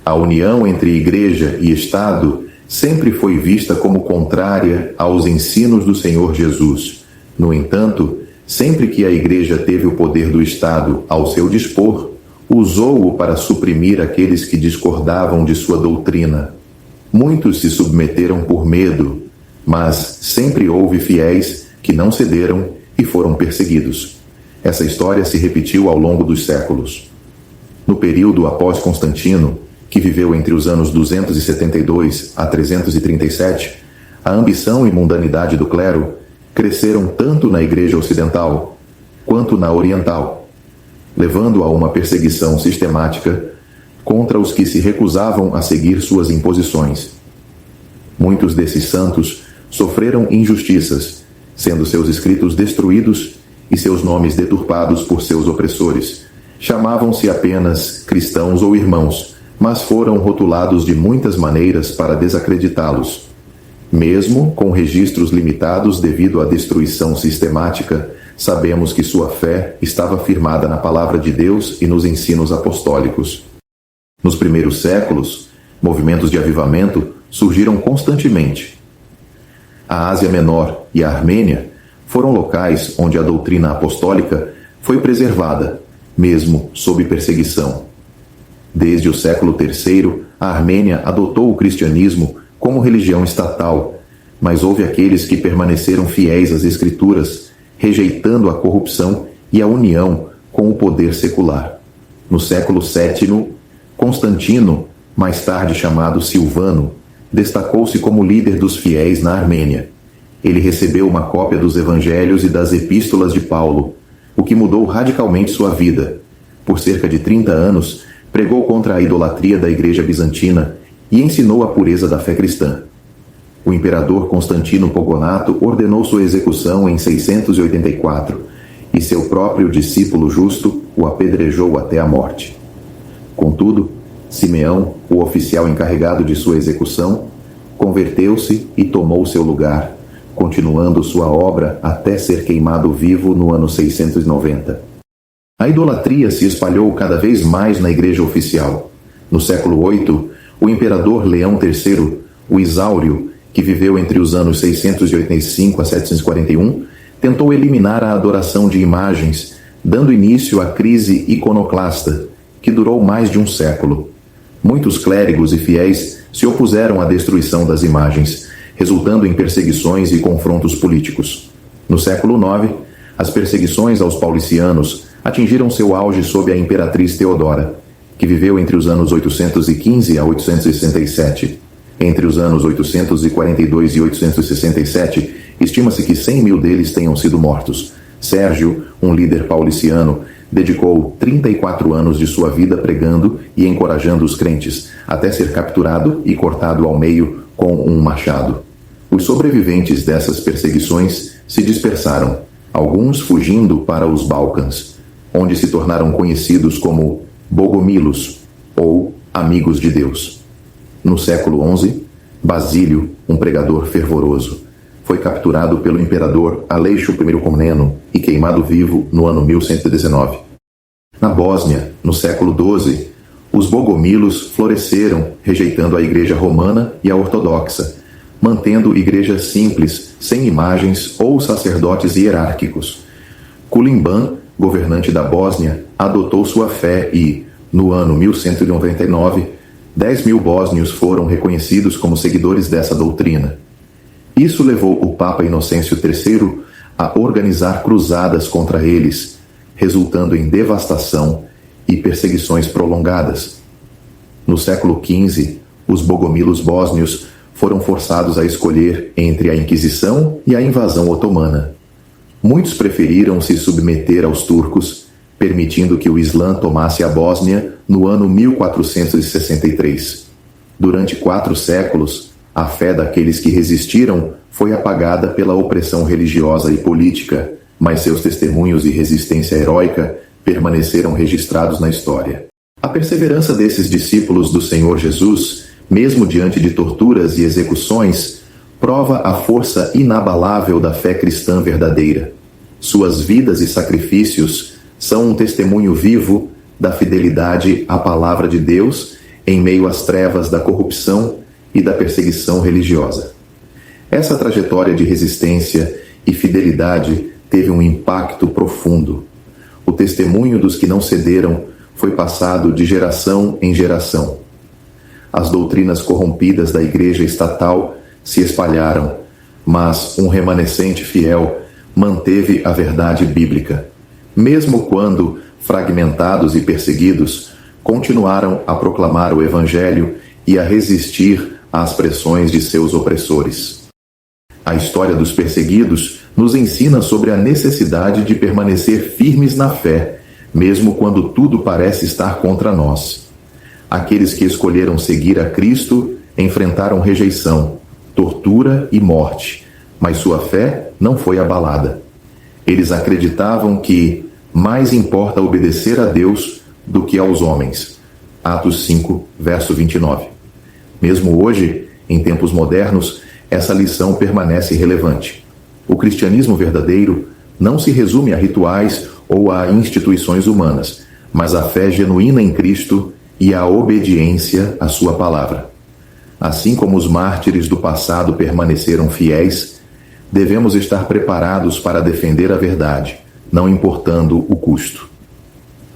A união entre Igreja e Estado sempre foi vista como contrária aos ensinos do Senhor Jesus. No entanto, sempre que a Igreja teve o poder do Estado ao seu dispor, usou-o para suprimir aqueles que discordavam de sua doutrina. Muitos se submeteram por medo, mas sempre houve fiéis que não cederam e foram perseguidos. Essa história se repetiu ao longo dos séculos. No período após Constantino, que viveu entre os anos 272 a 337, a ambição e mundanidade do clero cresceram tanto na Igreja Ocidental quanto na Oriental, levando a uma perseguição sistemática contra os que se recusavam a seguir suas imposições. Muitos desses santos sofreram injustiças, sendo seus escritos destruídos e seus nomes deturpados por seus opressores. Chamavam-se apenas cristãos ou irmãos, mas foram rotulados de muitas maneiras para desacreditá-los. Mesmo com registros limitados devido à destruição sistemática, sabemos que sua fé estava firmada na palavra de Deus e nos ensinos apostólicos. Nos primeiros séculos, movimentos de avivamento surgiram constantemente. A Ásia Menor e a Armênia foram locais onde a doutrina apostólica foi preservada, mesmo sob perseguição. Desde o século III, a Armênia adotou o cristianismo como religião estatal, mas houve aqueles que permaneceram fiéis às Escrituras, rejeitando a corrupção e a união com o poder secular. No século VII, Constantino, mais tarde chamado Silvano, destacou-se como líder dos fiéis na Armênia. Ele recebeu uma cópia dos Evangelhos e das Epístolas de Paulo, o que mudou radicalmente sua vida. Por cerca de 30 anos, pregou contra a idolatria da Igreja Bizantina e ensinou a pureza da fé cristã. O imperador Constantino Pogonato ordenou sua execução em 684 e seu próprio discípulo Justo o apedrejou até a morte. Contudo, Simeão, o oficial encarregado de sua execução, converteu-se e tomou seu lugar, continuando sua obra até ser queimado vivo no ano 690. A idolatria se espalhou cada vez mais na igreja oficial. No século VIII, o imperador Leão III, o Exáurio, que viveu entre os anos 685 a 741, tentou eliminar a adoração de imagens, dando início à crise iconoclasta, que durou mais de um século. Muitos clérigos e fiéis se opuseram à destruição das imagens, resultando em perseguições e confrontos políticos. No século IX, as perseguições aos paulicianos atingiram seu auge sob a imperatriz Teodora, que viveu entre os anos 815 a 867. Entre os anos 842 e 867, estima-se que 100 mil deles tenham sido mortos. Sérgio, um líder pauliciano, dedicou 34 anos de sua vida pregando e encorajando os crentes, até ser capturado e cortado ao meio com um machado. Os sobreviventes dessas perseguições se dispersaram, alguns fugindo para os Balcãs, onde se tornaram conhecidos como Bogomilos, ou Amigos de Deus. No século XI, Basílio, um pregador fervoroso, foi capturado pelo imperador Aleixo I Comneno e queimado vivo no ano 1119. Na Bósnia, no século XII, os Bogomilos floresceram, rejeitando a igreja romana e a ortodoxa, mantendo igrejas simples, sem imagens ou sacerdotes hierárquicos. Kulimban, governante da Bósnia, adotou sua fé e, no ano 1199, 10 mil bósnios foram reconhecidos como seguidores dessa doutrina. Isso levou o Papa Inocêncio III a organizar cruzadas contra eles, resultando em devastação e perseguições prolongadas. No século XV, os bogomilos bósnios foram forçados a escolher entre a Inquisição e a invasão otomana. Muitos preferiram se submeter aos turcos, permitindo que o Islã tomasse a Bósnia no ano 1463. Durante 4 séculos, a fé daqueles que resistiram foi apagada pela opressão religiosa e política, mas seus testemunhos e resistência heróica permaneceram registrados na história. A perseverança desses discípulos do Senhor Jesus, mesmo diante de torturas e execuções, prova a força inabalável da fé cristã verdadeira. Suas vidas e sacrifícios são um testemunho vivo da fidelidade à palavra de Deus em meio às trevas da corrupção e da perseguição religiosa. Essa trajetória de resistência e fidelidade teve um impacto profundo. O testemunho dos que não cederam foi passado de geração em geração. As doutrinas corrompidas da Igreja estatal se espalharam, mas um remanescente fiel manteve a verdade bíblica. Mesmo quando, fragmentados e perseguidos, continuaram a proclamar o Evangelho e a resistir às pressões de seus opressores. A história dos perseguidos nos ensina sobre a necessidade de permanecer firmes na fé, mesmo quando tudo parece estar contra nós. Aqueles que escolheram seguir a Cristo enfrentaram rejeição, tortura e morte, mas sua fé não foi abalada. Eles acreditavam que mais importa obedecer a Deus do que aos homens. Atos 5, verso 29. Mesmo hoje, em tempos modernos, essa lição permanece relevante. O cristianismo verdadeiro não se resume a rituais ou a instituições humanas, mas a fé genuína em Cristo e a obediência à sua palavra. Assim como os mártires do passado permaneceram fiéis, devemos estar preparados para defender a verdade, não importando o custo.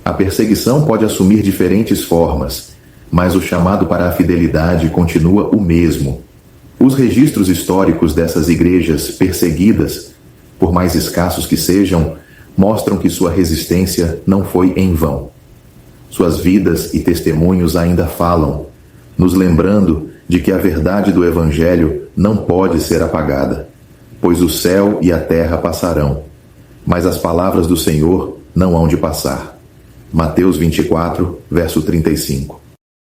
A perseguição pode assumir diferentes formas, mas o chamado para a fidelidade continua o mesmo. Os registros históricos dessas igrejas perseguidas, por mais escassos que sejam, mostram que sua resistência não foi em vão. Suas vidas e testemunhos ainda falam, nos lembrando de que a verdade do Evangelho não pode ser apagada, pois o céu e a terra passarão, mas as palavras do Senhor não hão de passar. Mateus 24, verso 35.